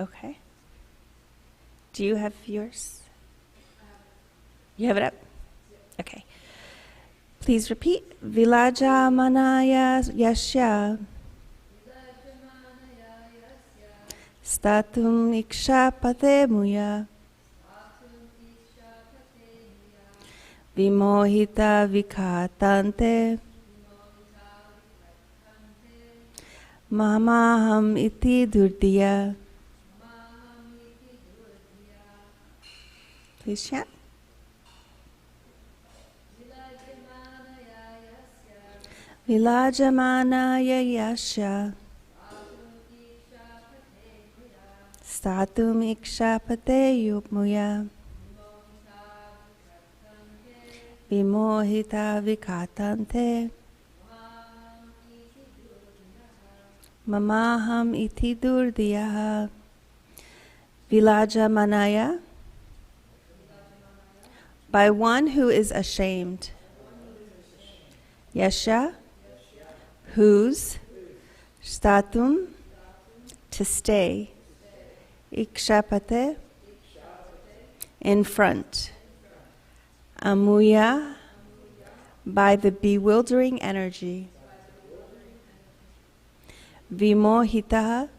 Okay. Do you have yours? You have it up? Okay. Please repeat. Vilajamanaya yasya statum ikshapate muya vimohita vikhatante mamaham iti durdiya. Please chant. Vilajamanaya yasya statum ikshapate yupmuya vimohita vikhatante mamaham iti durdiyaha. Vilajamanaya, by one who is ashamed. Yasha, whose. Statum, to stay. Ikshapate, in front. Amuya, by the bewildering energy. Vimohitaha,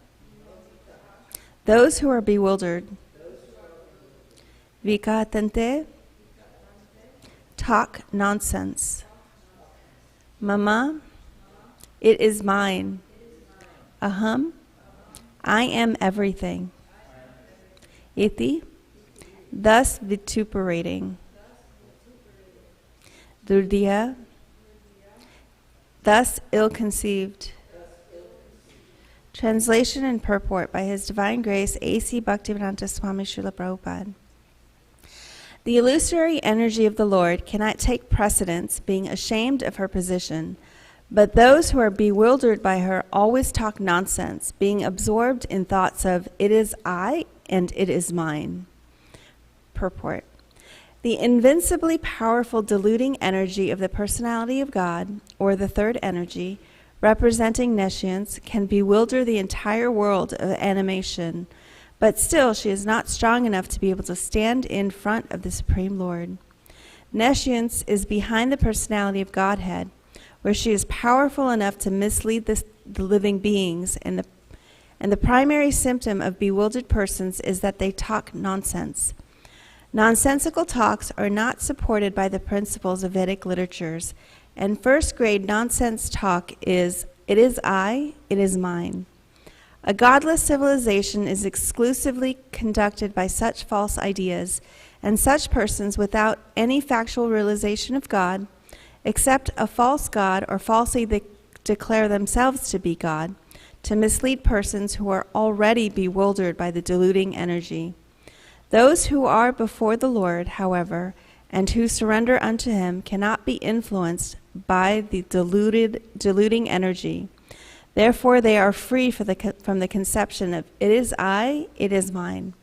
those who are bewildered. Vikatante, talk nonsense. Mama, it is mine. Aham, I am everything. Iti, thus vituperating. Durdiya, thus ill-conceived. Translation and purport by His Divine Grace A.C. Bhaktivedanta Swami Srila Prabhupada. The illusory energy of the Lord cannot take precedence, being ashamed of her position, but those who are bewildered by her always talk nonsense, being absorbed in thoughts of, it is I and it is mine. Purport. The invincibly powerful deluding energy of the personality of God, or the third energy, representing nescience, can bewilder the entire world of animation, but still she is not strong enough to be able to stand in front of the Supreme Lord. Nescience is behind the personality of Godhead, where she is powerful enough to mislead the living beings, and the primary symptom of bewildered persons is that they talk nonsense. Nonsensical talks are not supported by the principles of Vedic literatures, and first-grade nonsense talk is, it is I, it is mine. A godless civilization is exclusively conducted by such false ideas, and such persons without any factual realization of God accept a false God or falsely declare themselves to be God, to mislead persons who are already bewildered by the deluding energy. Those who are before the Lord, however, and who surrender unto Him cannot be influenced by the deluding energy. Therefore, they are free from the conception of, it is I, it is mine.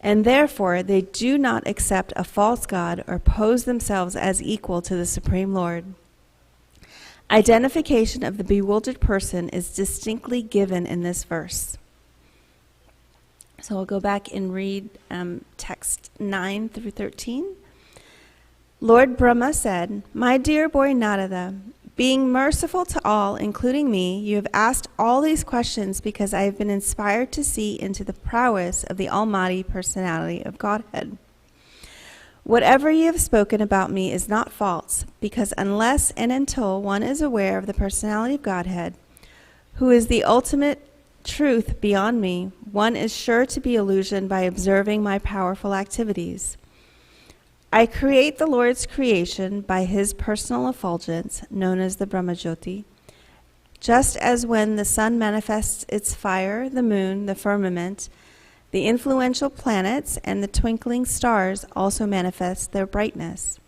And therefore, they do not accept a false God or pose themselves as equal to the Supreme Lord. Identification of the bewildered person is distinctly given in this verse. So we'll go back and read text 9 through 13. Lord Brahma said, my dear boy Narada, being merciful to all, including me, you have asked all these questions because I have been inspired to see into the prowess of the almighty personality of Godhead. Whatever you have spoken about me is not false, because unless and until one is aware of the personality of Godhead, who is the ultimate truth beyond me, one is sure to be illusioned by observing my powerful activities. I create the Lord's creation by His personal effulgence, known as the Brahmajyoti, just as when the sun manifests its fire, the moon, the firmament, the influential planets and the twinkling stars also manifest their brightness.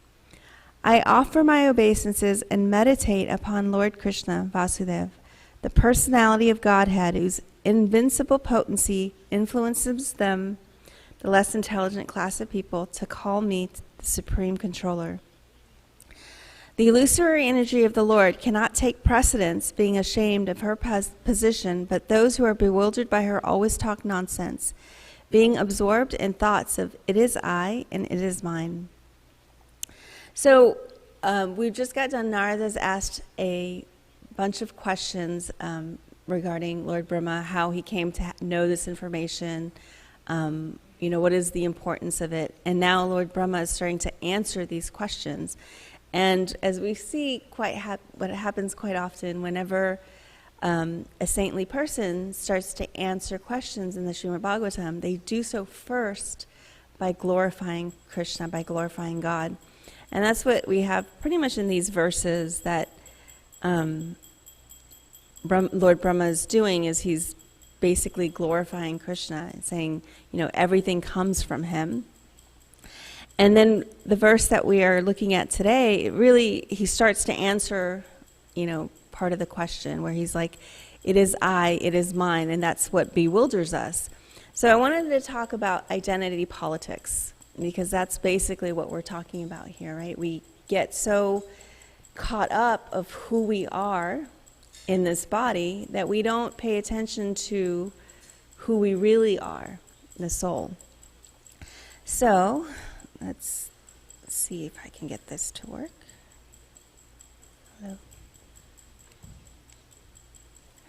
I offer my obeisances and meditate upon Lord Krishna, Vasudeva, the personality of Godhead, whose invincible potency influences them, the less intelligent class of people, to call me the Supreme Controller. The illusory energy of the Lord cannot take precedence, being ashamed of her position, but those who are bewildered by her always talk nonsense, being absorbed in thoughts of it is I and it is mine. So we've just got done. Narada's asked a bunch of questions regarding Lord Brahma, how he came to know this information, what is the importance of it. And now Lord Brahma is starting to answer these questions. And as we see what happens quite often, whenever a saintly person starts to answer questions in the Srimad Bhagavatam, they do so first by glorifying Krishna, by glorifying God. And that's what we have pretty much in these verses that Lord Brahma is doing, is he's basically glorifying Krishna and saying, everything comes from him. And then the verse that we are looking at today, really, he starts to answer, part of the question where he's like, it is I, it is mine, and that's what bewilders us. So I wanted to talk about identity politics, because that's basically what we're talking about here, right? We get so caught up of who we are in this body that we don't pay attention to who we really are, the soul. So let's see if I can get this to work. Hello.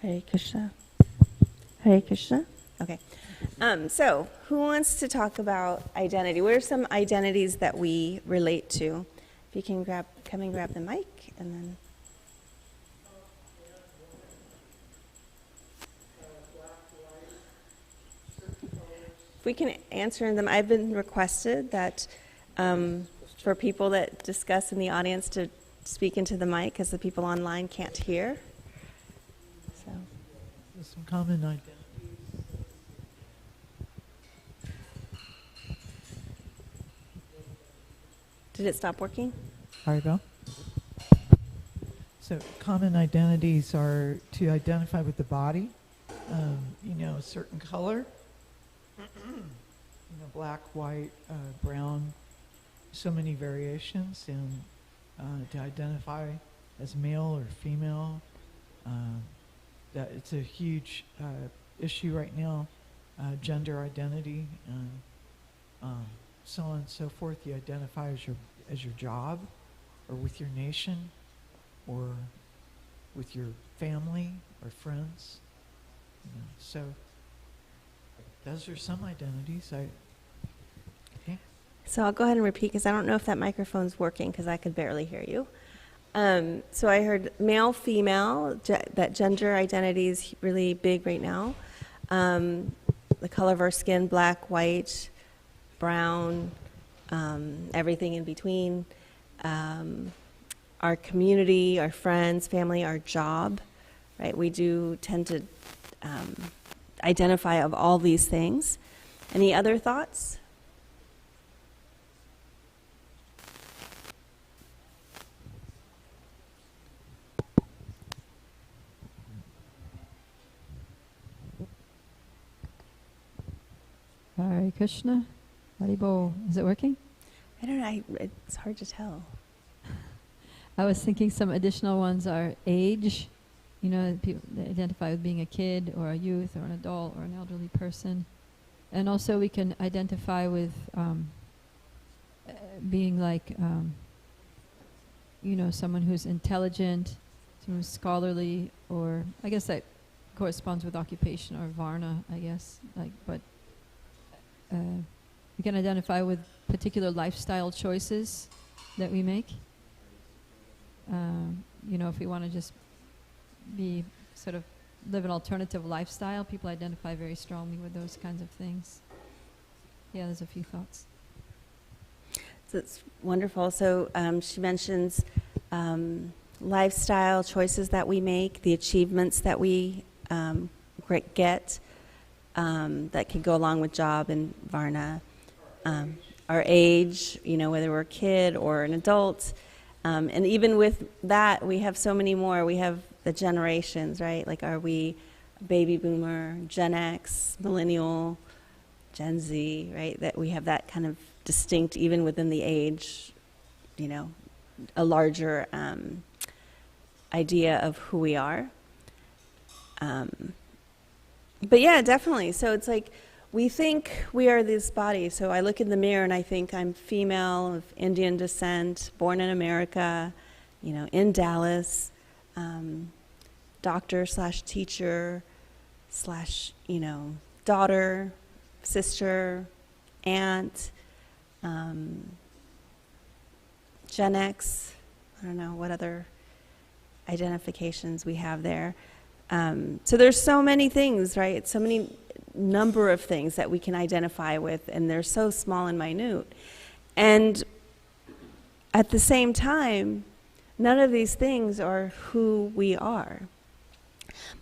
Hare Krishna. Hare Krishna. Okay. So who wants to talk about identity? What are some identities that we relate to? If you can come and grab the mic, and then. If we can answer them, I've been requested that for people that discuss in the audience to speak into the mic, because the people online can't hear. So. There's some common identities. Did it stop working? Sorry, Bill. So common identities are to identify with the body, a certain color, black, white, brown, so many variations, and to identify as male or female. That it's a huge issue right now, gender identity, and so on and so forth. You identify as your job, or with your nation, or with your family or friends. So those are some identities. Okay. So I'll go ahead and repeat, because I don't know if that microphone's working, because I could barely hear you. So I heard male, female, that gender identity is really big right now. The color of our skin, black, white, brown, everything in between. Our community, our friends, family, our job, right? We do tend to identify of all these things. Any other thoughts? Hare Krishna. Haribol. Is it working? I don't know. It's hard to tell. I was thinking some additional ones are age. People that identify with being a kid or a youth or an adult or an elderly person. And also we can identify with being like, someone who's intelligent, someone who's scholarly, or I guess that corresponds with occupation or varna, I guess. We can identify with particular lifestyle choices that we make. If we want to just live an alternative lifestyle, people identify very strongly with those kinds of things. Yeah, there's a few thoughts. So it's wonderful. So she mentions lifestyle choices that we make, the achievements that we get that can go along with job and varna, our age, whether we're a kid or an adult. And even with that, we have so many more. We have the generations, right? Like, are we baby boomer, Gen X, millennial, Gen Z, right? That we have that kind of distinct, even within the age, a larger idea of who we are. But yeah, definitely. So it's like we think we are this body. So I look in the mirror and I think I'm female, of Indian descent, born in America, in Dallas, doctor slash teacher slash, daughter, sister, aunt, Gen X. I don't know what other identifications we have there. So there's so many things, right? So many number of things that we can identify with, and they're so small and minute. And at the same time, none of these things are who we are.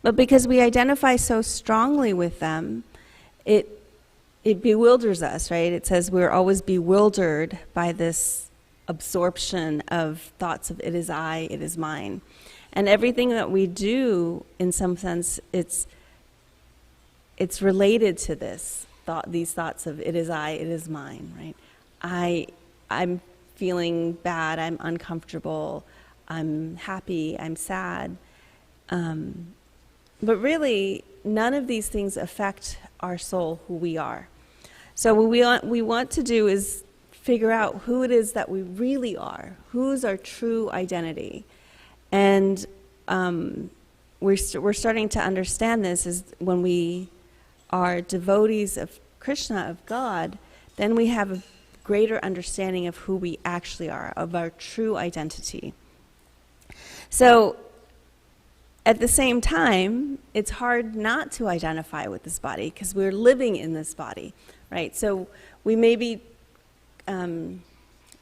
But because we identify so strongly with them, it bewilders us, right? It says we're always bewildered by this absorption of thoughts of it is I, it is mine. And everything that we do, in some sense, it's related to these thoughts of it is I, it is mine, right? I'm feeling bad, I'm uncomfortable, I'm happy, I'm sad. But really, none of these things affect our soul, who we are. So what we want to do is figure out who it is that we really are, who's our true identity. And we're starting to understand this is when we are devotees of Krishna, of God, then we have a greater understanding of who we actually are, of our true identity. So at the same time, it's hard not to identify with this body because we're living in this body, right? So we may be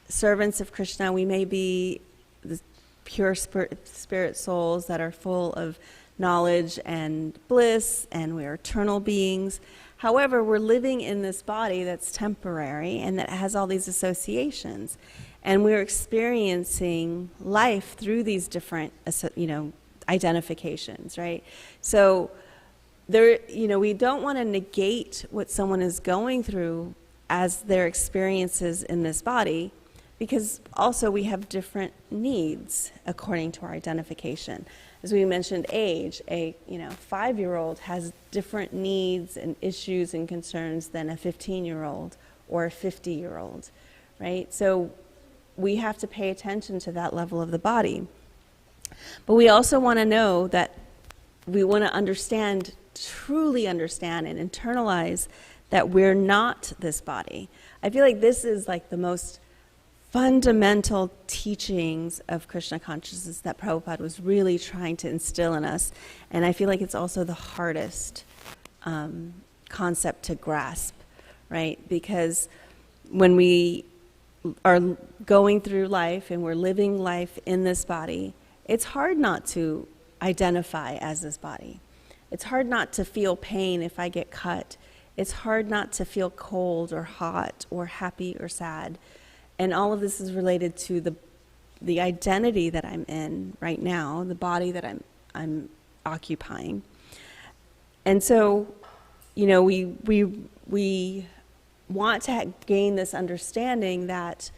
servants of Krishna, we may be the pure spirit souls that are full of knowledge and bliss, and we're eternal beings. However, we're living in this body that's temporary and that has all these associations. And we're experiencing life through these different, identifications, right? So we don't want to negate what someone is going through as their experiences in this body, because also we have different needs according to our identification. As we mentioned, age, a 5-year-old has different needs and issues and concerns than a 15-year-old or a 50-year-old, right? So we have to pay attention to that level of the body. But we also want to know that we want to truly understand and internalize that we're not this body. I feel like this is like the most fundamental teachings of Krishna consciousness that Prabhupada was really trying to instill in us. And I feel like it's also the hardest concept to grasp, right? Because when we are going through life and we're living life in this body, it's hard not to identify as this body. It's hard not to feel pain if I get cut. It's hard not to feel cold or hot or happy or sad. And all of this is related to the identity that I'm in right now, the body that I'm occupying. And so, we want to gain this understanding that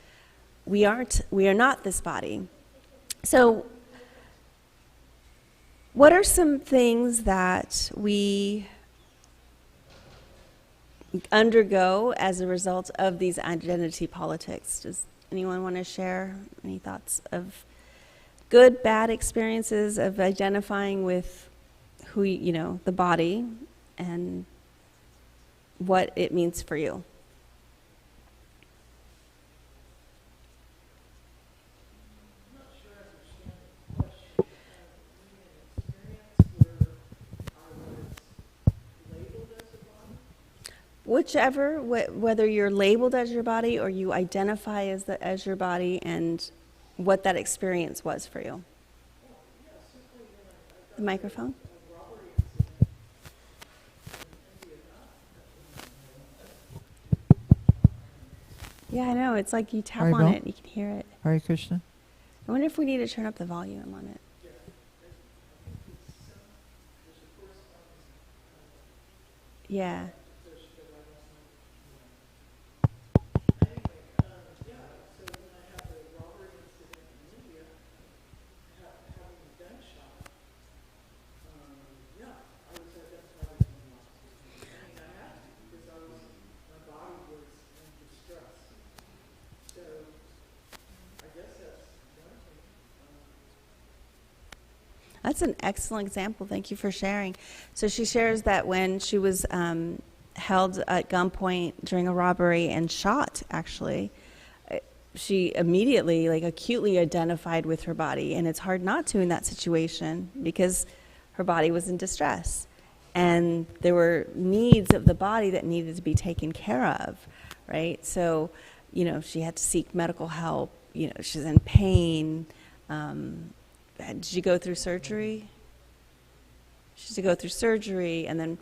we are not this body. So, what are some things that we undergo as a result of these identity politics? Does anyone want to share any thoughts of good, bad experiences of identifying with who, the body and what it means for you? Whichever, whether you're labeled as your body or you identify as your body, and what that experience was for you. The microphone? Yeah, I know. It's like you tap on it and you can hear it. Hare Krishna. I wonder if we need to turn up the volume on it. Yeah. That's an excellent example. Thank you for sharing. So she shares that when she was held at gunpoint during a robbery and shot, actually, she immediately, like, acutely identified with her body. And it's hard not to in that situation because her body was in distress. And there were needs of the body that needed to be taken care of, right? So, she had to seek medical help. She's in pain. Did she go through surgery? She had to go through surgery and then,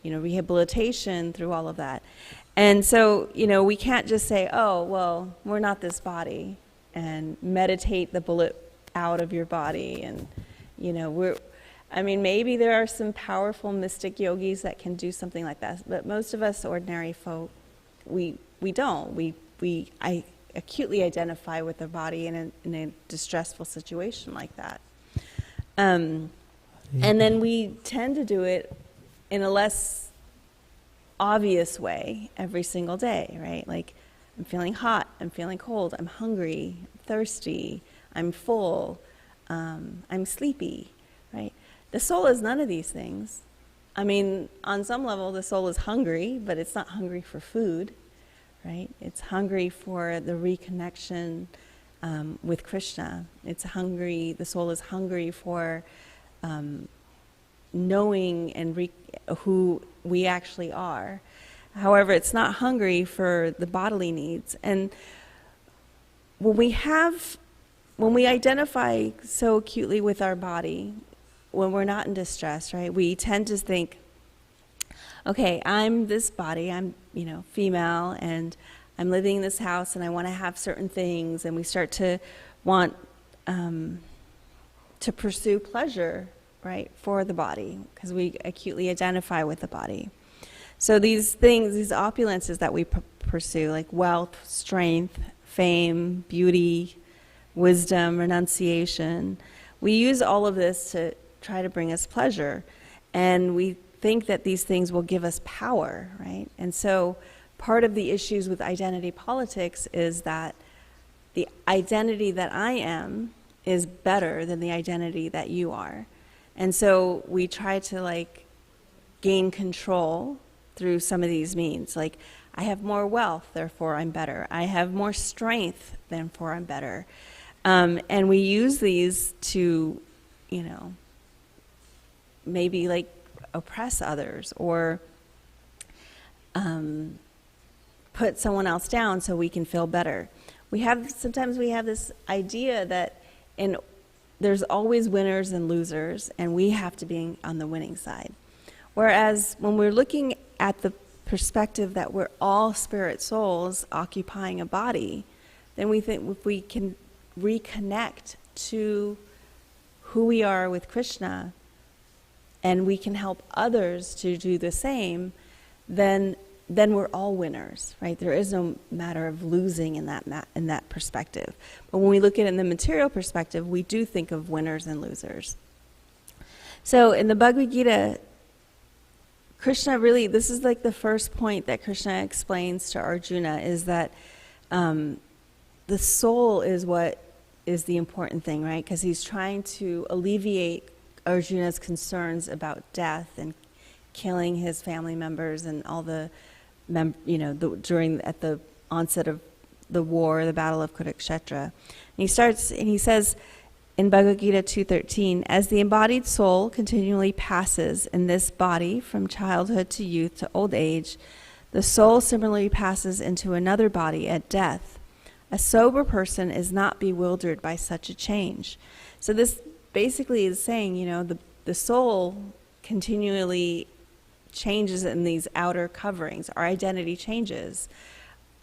rehabilitation through all of that. And so, we can't just say, oh, well, we're not this body, and meditate the bullet out of your body. And, maybe there are some powerful mystic yogis that can do something like that, but most of us ordinary folk, we don't. I acutely identify with the body in a distressful situation like that. And then we tend to do it in a less obvious way every single day, right? Like, I'm feeling hot, I'm feeling cold, I'm hungry, I'm thirsty, I'm full, I'm sleepy, right? The soul is none of these things. On some level, the soul is hungry, but it's not hungry for food, right? It's hungry for the reconnection with Krishna. The soul is hungry for knowing and who we actually are. However, it's not hungry for the bodily needs. And when we identify so acutely with our body, when we're not in distress, right, we tend to think, okay, I'm this body, I'm, female, and I'm living in this house, and I want to have certain things, and we start to want to pursue pleasure, right, for the body, because we acutely identify with the body. So these things, these opulences that we pursue, like wealth, strength, fame, beauty, wisdom, renunciation, we use all of this to try to bring us pleasure, and we think that these things will give us power, right? And so part of the issues with identity politics is that the identity that I am is better than the identity that you are. And so we try to gain control through some of these means. Like, I have more wealth, therefore I'm better. I have more strength, therefore I'm better. And we use these to, maybe oppress others or put someone else down so we can feel better. Sometimes we have this idea that there's always winners and losers, and we have to be on the winning side. Whereas when we're looking at the perspective that we're all spirit souls occupying a body, then we think if we can reconnect to who we are with Krishna, and we can help others to do the same, then we're all winners, right? There is no matter of losing in that perspective. But when we look at it in the material perspective, we do think of winners and losers. So in the Bhagavad Gita, Krishna really, this is the first point that Krishna explains to Arjuna, is that the soul is what is the important thing, right? Because he's trying to alleviate Arjuna's concerns about death and killing his family members and all the, at the onset of the war, the battle of Kurukshetra. And he says in Bhagavad Gita 2:13, as the embodied soul continually passes in this body from childhood to youth to old age, the soul similarly passes into another body at death. A sober person is not bewildered by such a change. So this basically is saying, the soul continually changes in these outer coverings. Our identity changes.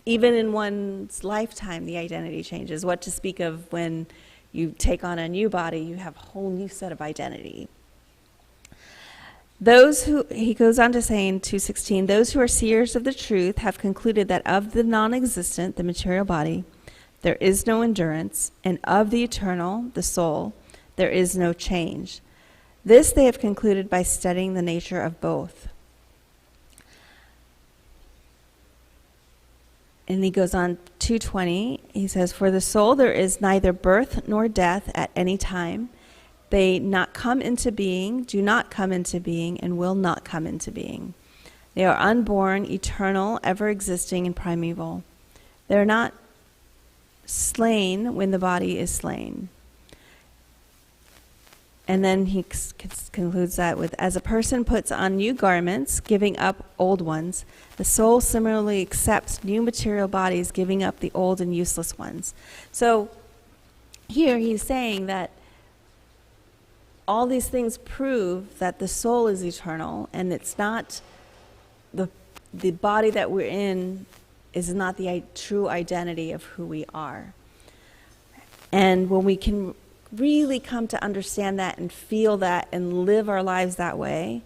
Even in one's lifetime, the identity changes. What to speak of when you take on a new body, you have a whole new set of identity. He goes on to say in 2:16, those who are seers of the truth have concluded that of the non-existent, the material body, there is no endurance, and of the eternal, the soul, there is no change. This they have concluded by studying the nature of both. And he goes on, 2:20, he says, for the soul there is neither birth nor death at any time. They not come into being, do not come into being, and will not come into being. They are unborn, eternal, ever-existing, and primeval. They are not slain when the body is slain. And then he concludes that with, as a person puts on new garments, giving up old ones, the soul similarly accepts new material bodies, giving up the old and useless ones. So here he's saying that all these things prove that the soul is eternal, and it's not the body that we're in is not the true identity of who we are. And when we can really come to understand that and feel that and live our lives that way,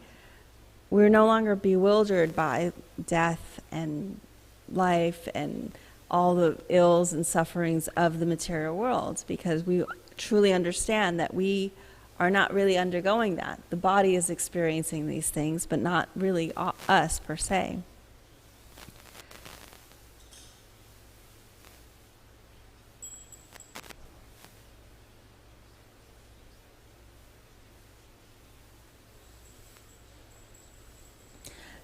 we're no longer bewildered by death and life and all the ills and sufferings of the material world, because we truly understand that we are not really undergoing that. The body is experiencing these things, but not really us per se.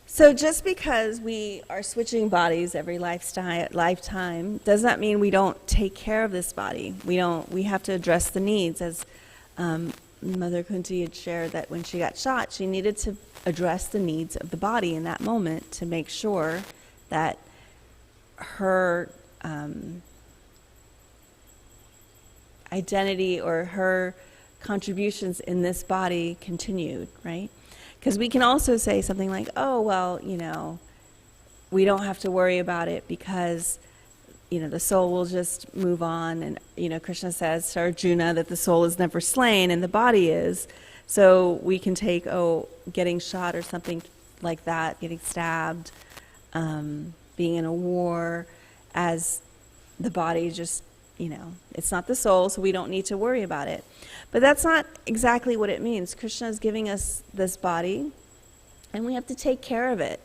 So just because we are switching bodies every lifetime does not mean we don't take care of this body. We have to address the needs. As Mother Kunti had shared, that when she got shot, she needed to address the needs of the body in that moment to make sure that her identity or her contributions in this body continued, right? Because we can also say something like, oh, well, we don't have to worry about it because, the soul will just move on. And, Krishna says to Arjuna that the soul is never slain and the body is. So we can take, getting shot or something like that, getting stabbed, being in a war, as the body just, it's not the soul, so we don't need to worry about it. But that's not exactly what it means. Krishna is giving us this body, and we have to take care of it.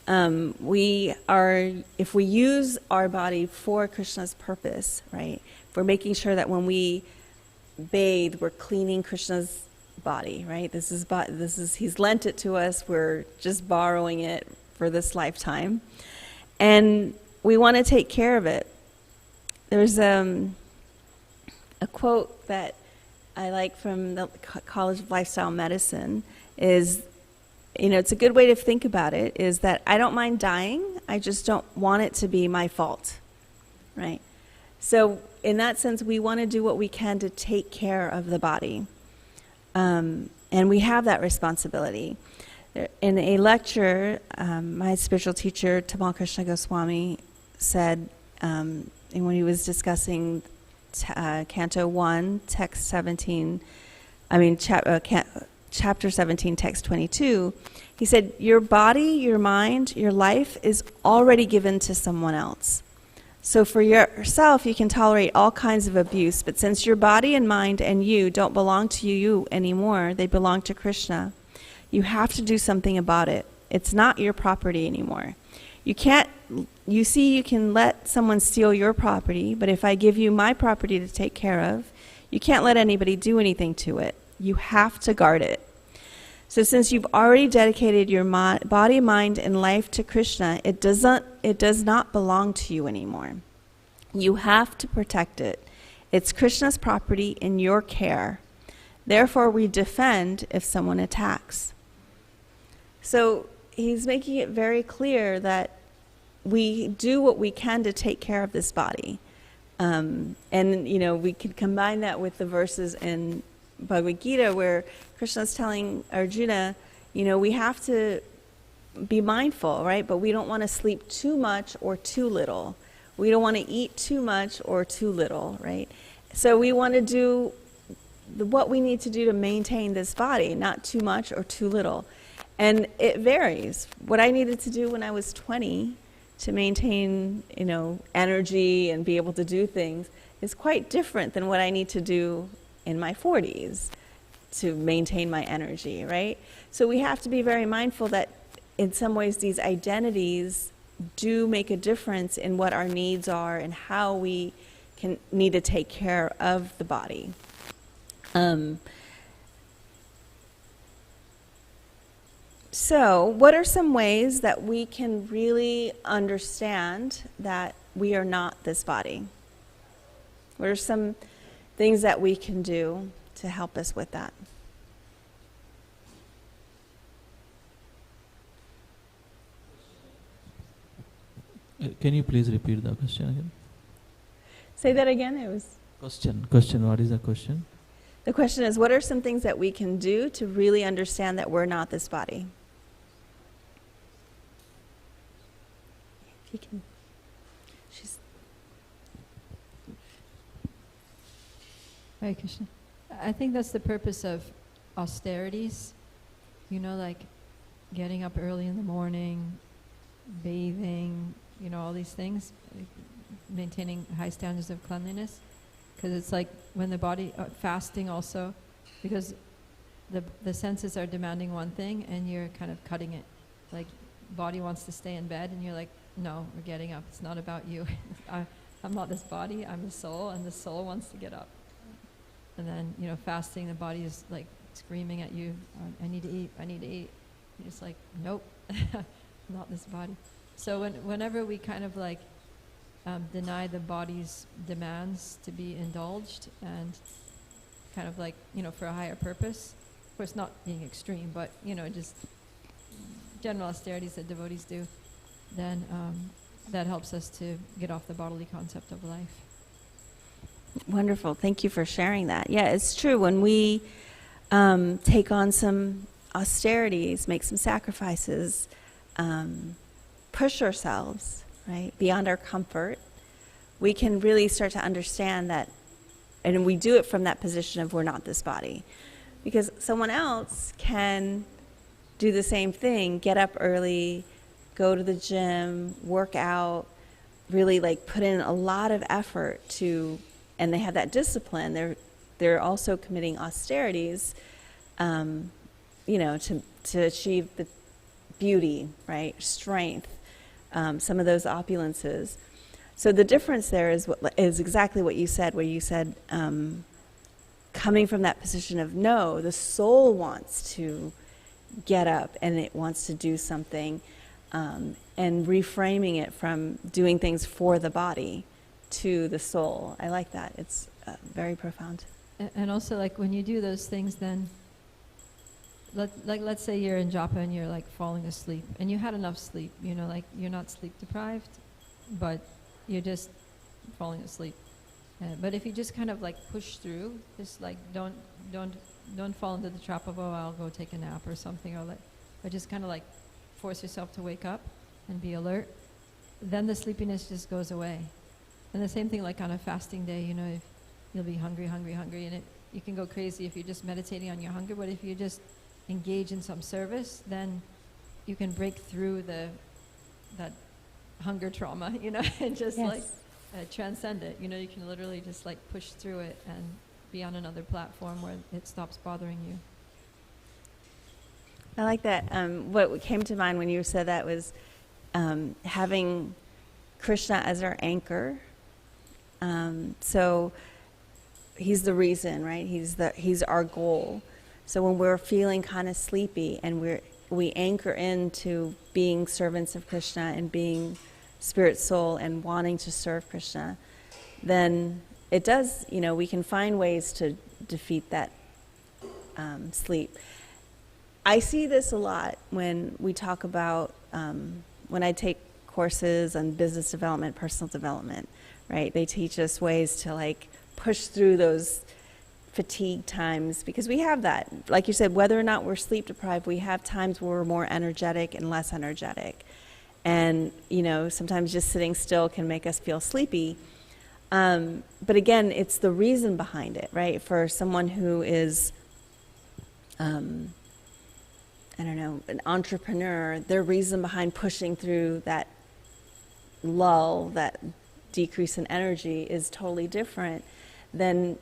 If we use our body for Krishna's purpose, right? If we're making sure that when we bathe, we're cleaning Krishna's body, right? He's lent it to us. We're just borrowing it for this lifetime, and we want to take care of it. There's a quote that I like from the College of Lifestyle Medicine is, it's a good way to think about it, is that I don't mind dying, I just don't want it to be my fault, right? So in that sense, we want to do what we can to take care of the body. And we have that responsibility. In a lecture, my spiritual teacher, Tamal Krishna Goswami, said, and when he was discussing Canto 1, text 17, chapter 17, text 22, he said, your body, your mind, your life is already given to someone else. So for yourself, you can tolerate all kinds of abuse, but since your body and mind and you don't belong to you anymore, they belong to Krishna, you have to do something about it. It's not your property anymore. You can let someone steal your property, but if I give you my property to take care of, you can't let anybody do anything to it. You have to guard it. So since you've already dedicated your body, mind, and life to Krishna, it does not belong to you anymore. You have to protect it. It's Krishna's property in your care. Therefore, we defend if someone attacks. So he's making it very clear that we do what we can to take care of this body. And, we could combine that with the verses in Bhagavad Gita where Krishna is telling Arjuna, we have to be mindful, right? But we don't want to sleep too much or too little. We don't want to eat too much or too little, right? So we want to do what we need to do to maintain this body, not too much or too little. And it varies. What I needed to do when I was 20 to maintain, energy and be able to do things is quite different than what I need to do in my 40s to maintain my energy, right? So we have to be very mindful that in some ways these identities do make a difference in what our needs are and how we need to take care of the body. So, what are some ways that we can really understand that we are not this body? What are some things that we can do to help us with that? Can you please repeat the question again? Say that again. It was Question. What is the question? the question is, what are some things that we can do to really understand that we're not this body? If you can. Hare Krishna. I think that's the purpose of austerities. You know, like getting up early in the morning, bathing, you know, all these things, maintaining high standards of cleanliness. Because it's like when the body, fasting also, because the senses are demanding one thing and you're kind of cutting it. Like body wants to stay in bed and you're like, no, we're getting up. It's not about you. I'm not this body, I'm the soul, and the soul wants to get up. And then, you know, fasting, the body is like screaming at you, I need to eat, I need to eat. You're just like, nope, not this body. So whenever we kind of like deny the body's demands to be indulged and kind of like, you know, for a higher purpose, of course not being extreme, but, you know, just general austerities that devotees do, then that helps us to get off the bodily concept of life. Wonderful. Thank you for sharing that. Yeah, it's true. When we take on some austerities, make some sacrifices, push ourselves, right, beyond our comfort, we can really start to understand that, and we do it from that position of we're not this body. Because someone else can do the same thing, get up early, go to the gym, work out, really like put in a lot of effort to, and they have that discipline. They're also committing austerities, you know, to achieve the beauty, right, strength, some of those opulences. So the difference there is exactly what you said, where you said coming from that position of no, the soul wants to get up and it wants to do something, and reframing it from doing things for the body to the soul. I like that. It's very profound. And also, like, when you do those things, then, let's say you're in japa and you're, like, falling asleep, and you had enough sleep, you know, like, you're not sleep deprived, but you're just falling asleep. But if you just kind of, like, push through, just, like, don't fall into the trap of, oh, I'll go take a nap or something, or just kind of, like, force yourself to wake up and be alert, then the sleepiness just goes away. And the same thing, like on a fasting day, you know, if you'll be hungry, and you can go crazy if you're just meditating on your hunger, but if you just engage in some service, then you can break through that hunger trauma, you know, and just like transcend it. You know, you can literally just like push through it and be on another platform where it stops bothering you. I like that. What came to mind when you said that was having Krishna as our anchor. So he's the reason, right? He's our goal. So when we're feeling kind of sleepy and we anchor into being servants of Krishna and being spirit soul and wanting to serve Krishna, then it does, you know, we can find ways to defeat that sleep. I see this a lot when we talk about, when I take courses on business development, personal development, right? They teach us ways to like push through those fatigue times, because we have that. Like you said, whether or not we're sleep deprived, we have times where we're more energetic and less energetic. And, you know, sometimes just sitting still can make us feel sleepy. But again, it's the reason behind it, right? For someone who is, I don't know, an entrepreneur, their reason behind pushing through that lull, that decrease in energy is totally different than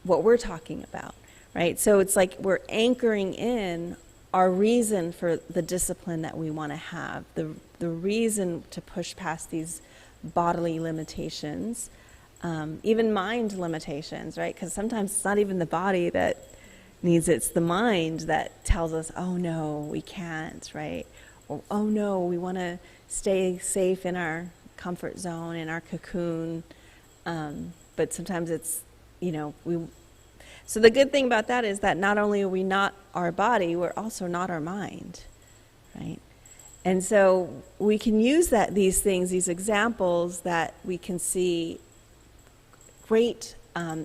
what we're talking about, right? So it's like we're anchoring in our reason for the discipline that we want to have, the reason to push past these bodily limitations, even mind limitations, right? Because sometimes it's not even the body that needs, it's the mind that tells us, oh no, we can't, right? Or, oh no, we want to stay safe in our comfort zone, in our cocoon. But sometimes it's, so the good thing about that is that not only are we not our body, we're also not our mind, right? And so we can use these things, these examples that we can see great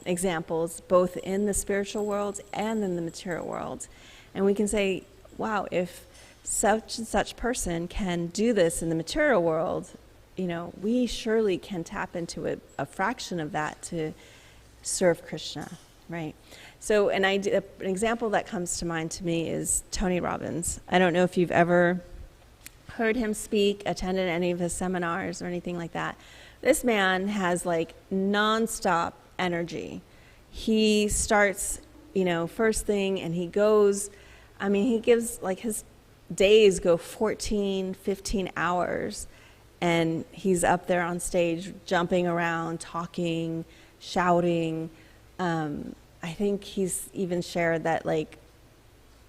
examples both in the spiritual world and in the material world. And we can say, wow, if such and such person can do this in the material world, we surely can tap into a fraction of that to serve Krishna, right? So an example that comes to mind to me is Tony Robbins. I don't know if you've ever heard him speak, attended any of his seminars or anything like that. This man has like nonstop energy. He starts, first thing, and he goes, he gives, like, his days go 14, 15 hours, and he's up there on stage jumping around, talking, shouting. I think he's even shared that, like,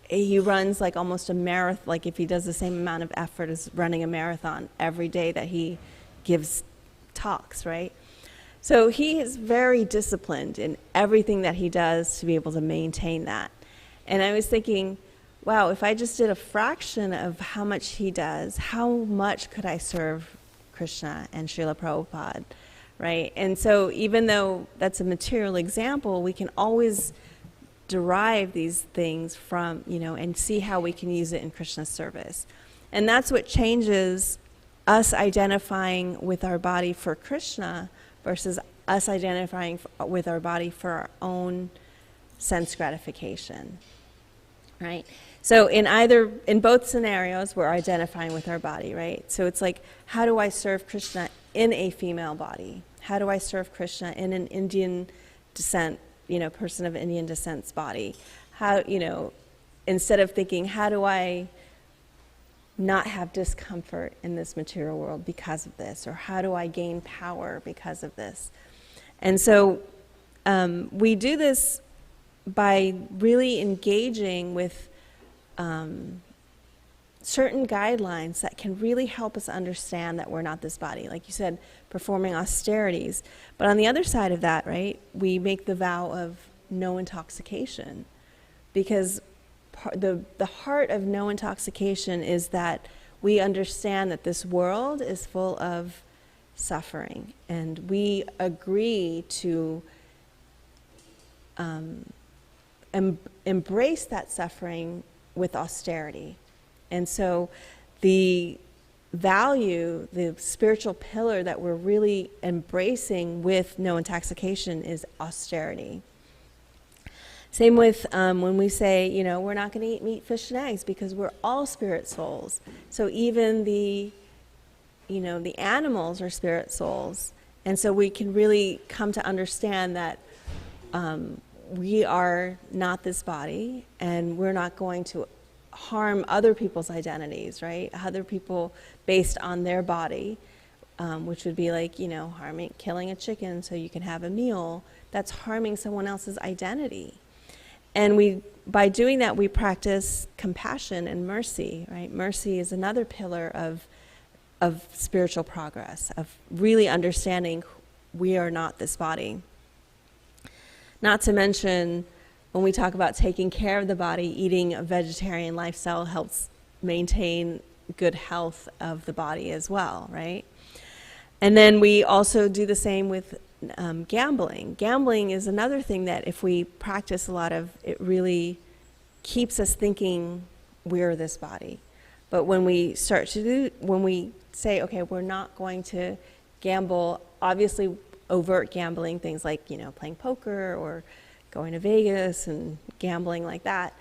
he runs like almost a marathon, like if he does the same amount of effort as running a marathon every day that he gives talks, right? So he is very disciplined in everything that he does to be able to maintain that. And I was thinking, wow, if I just did a fraction of how much he does, how much could I serve Krishna and Srila Prabhupada, right? And so even though that's a material example, we can always derive these things from, and see how we can use it in Krishna's service. And that's what changes us identifying with our body for Krishna versus us identifying with our body for our own sense gratification, right? So in both scenarios, we're identifying with our body, right? So it's like, how do I serve Krishna in a female body? How do I serve Krishna in an Indian descent, person of Indian descent's body? How, instead of thinking, how do I not have discomfort in this material world because of this? Or how do I gain power because of this? And so we do this by really engaging with certain guidelines that can really help us understand that we're not this body. Like you said, performing austerities. But on the other side of that, right, we make the vow of no intoxication. Because the heart of no intoxication is that we understand that this world is full of suffering. And we agree to embrace that suffering with austerity. And so the value, the spiritual pillar that we're really embracing with no intoxication is austerity. Same with when we say, we're not going to eat meat, fish, and eggs because we're all spirit souls. So even the animals are spirit souls. And so we can really come to understand that we are not this body, and we're not going to harm other people's identities, right? Other people based on their body, which would be like, killing a chicken so you can have a meal. That's harming someone else's identity. And by doing that, we practice compassion and mercy, right? Mercy is another pillar of spiritual progress, of really understanding we are not this body. Not to mention, when we talk about taking care of the body, eating a vegetarian lifestyle helps maintain good health of the body as well, right? And then we also do the same with gambling. Gambling is another thing that if we practice a lot of, it really keeps us thinking we're this body. But when we when we say, okay, we're not going to gamble, obviously overt gambling, things like, playing poker or going to Vegas and gambling like that.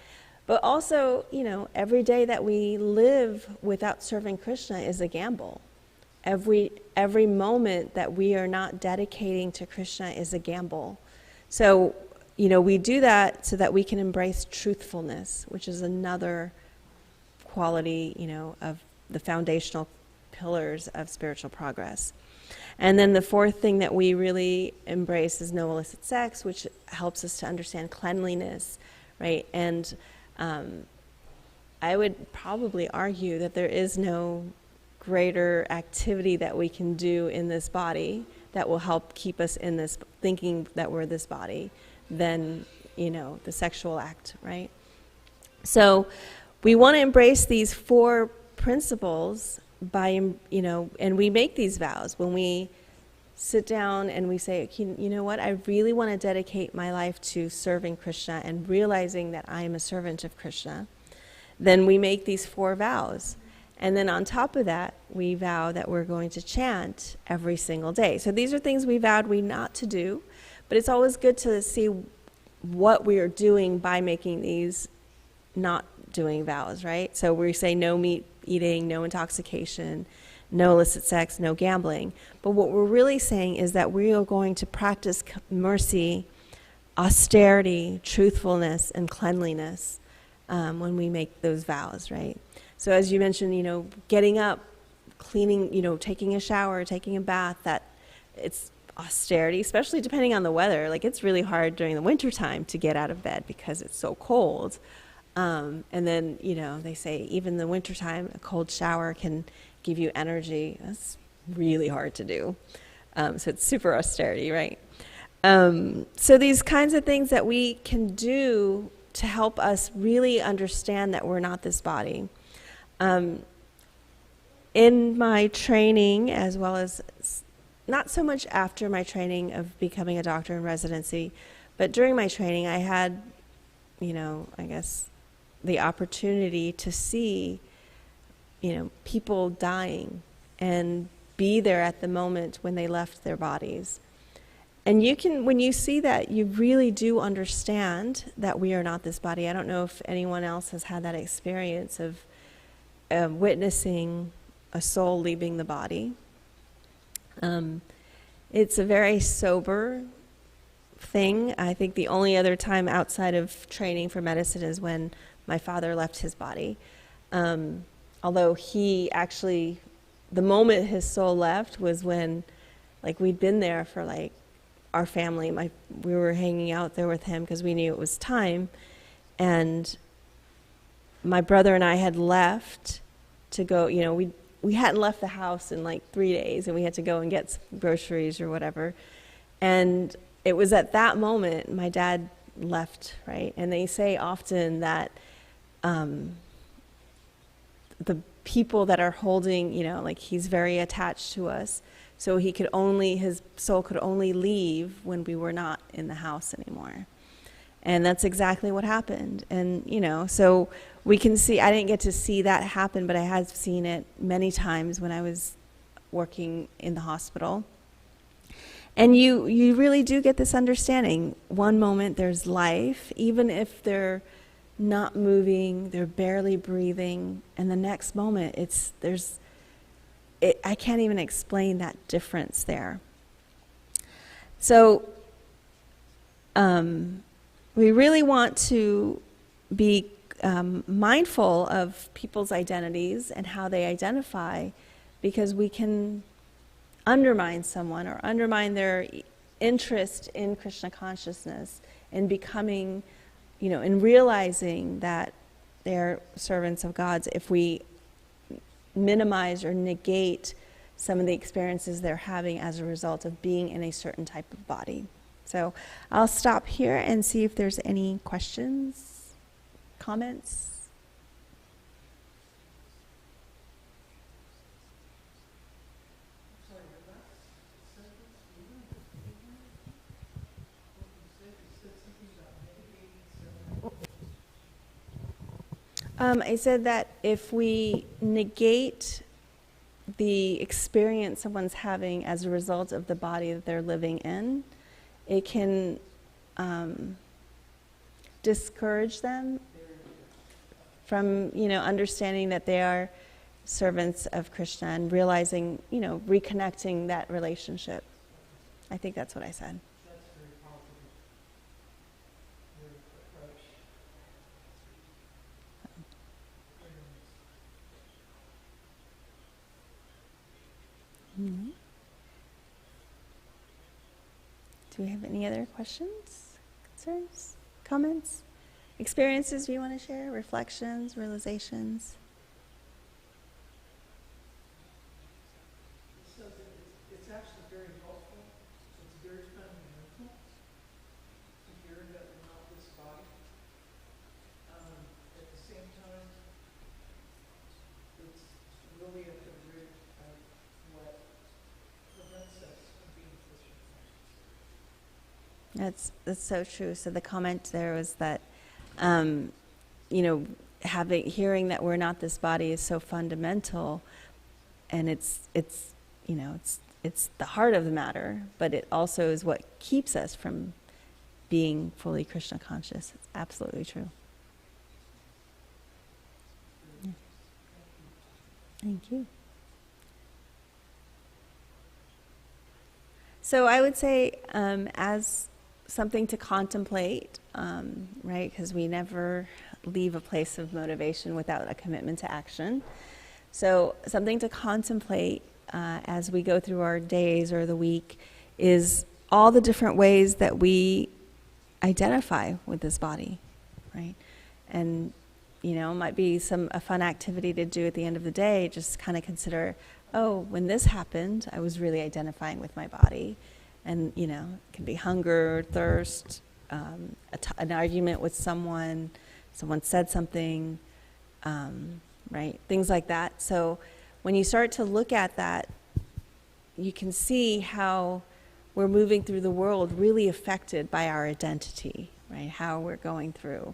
But also, every day that we live without serving Krishna is a gamble. Every moment that we are not dedicating to Krishna is a gamble. So, we do that so that we can embrace truthfulness, which is another quality, of the foundational pillars of spiritual progress. And then the fourth thing that we really embrace is no illicit sex, which helps us to understand cleanliness, right? And I would probably argue that there is no greater activity that we can do in this body that will help keep us in this, thinking that we're this body, than, the sexual act, right? So we want to embrace these 4 principles by, and we make these vows when we sit down and we say, you know what, I really want to dedicate my life to serving Krishna and realizing that I am a servant of Krishna. Then we make these 4 vows. And then on top of that, we vow that we're going to chant every single day. So these are things we vowed we not to do, but it's always good to see what we are doing by making these not doing vows, right? So we say no meat eating, no intoxication, no illicit sex, no gambling. But what we're really saying is that we are going to practice mercy, austerity, truthfulness, and cleanliness when we make those vows, right? So as you mentioned, getting up, cleaning, taking a shower, taking a bath, that it's austerity, especially depending on the weather. Like, it's really hard during the wintertime to get out of bed because it's so cold. And then, they say even in the wintertime, a cold shower can give you energy. That's really hard to do. So it's super austerity, right? So these kinds of things that we can do to help us really understand that we're not this body. In my training, as well as not so much after my training of becoming a doctor in residency, but during my training, I had, I guess, the opportunity to see, people dying and be there at the moment when they left their bodies. And when you see that, you really do understand that we are not this body. I don't know if anyone else has had that experience of witnessing a soul leaving the body. It's a very sober thing. I think the only other time outside of training for medicine is when my father left his body. Although he actually, the moment his soul left was when, we'd been there for our family. We were hanging out there with him because we knew it was time. And my brother and I had left to go, we hadn't left the house in 3 days, and we had to go and get some groceries or whatever. And it was at that moment my dad left, right? And they say often that the people that are holding, he's very attached to us, so his soul could only leave when we were not in the house anymore. And that's exactly what happened. And, so we can see, I didn't get to see that happen, but I have seen it many times when I was working in the hospital. And you really do get this understanding. One moment there's life, even if they're not moving, they're barely breathing, and the next moment I can't even explain that difference there. So we really want to be mindful of people's identities and how they identify, because we can undermine someone or undermine their interest in Krishna consciousness and becoming, and realizing that they're servants of God's if we minimize or negate some of the experiences they're having as a result of being in a certain type of body. So I'll stop here and see if there's any questions, comments. I said that if we negate the experience someone's having as a result of the body that they're living in, it can discourage them from, understanding that they are servants of Krishna and realizing, reconnecting that relationship. I think that's what I said. That's very powerful. Your approach. Mm-hmm. Do we have any other questions, concerns, comments? experiences you want to share? Reflections, realizations? It's actually very helpful. It's very fundamental to hear that we're not this body. At the same time, it's really at the root of what prevents us from being Christian. That's so true. So the comment there was that, hearing that we're not this body is so fundamental, and it's the heart of the matter, but it also is what keeps us from being fully Krishna conscious. It's absolutely true. Yeah. Thank you. So I would say, as something to contemplate, right? Because we never leave a place of motivation without a commitment to action. So something to contemplate as we go through our days or the week is all the different ways that we identify with this body, right? And it might be a fun activity to do at the end of the day. Just kind of consider, oh, when this happened, I was really identifying with my body. And, it can be hunger, thirst, an argument with someone said something, right? Things like that. So when you start to look at that, you can see how we're moving through the world really affected by our identity, right? How we're going through.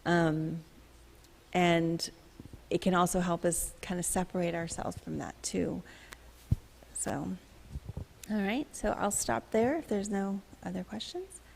And it can also help us kind of separate ourselves from that too. So, all right, so I'll stop there if there's no other questions.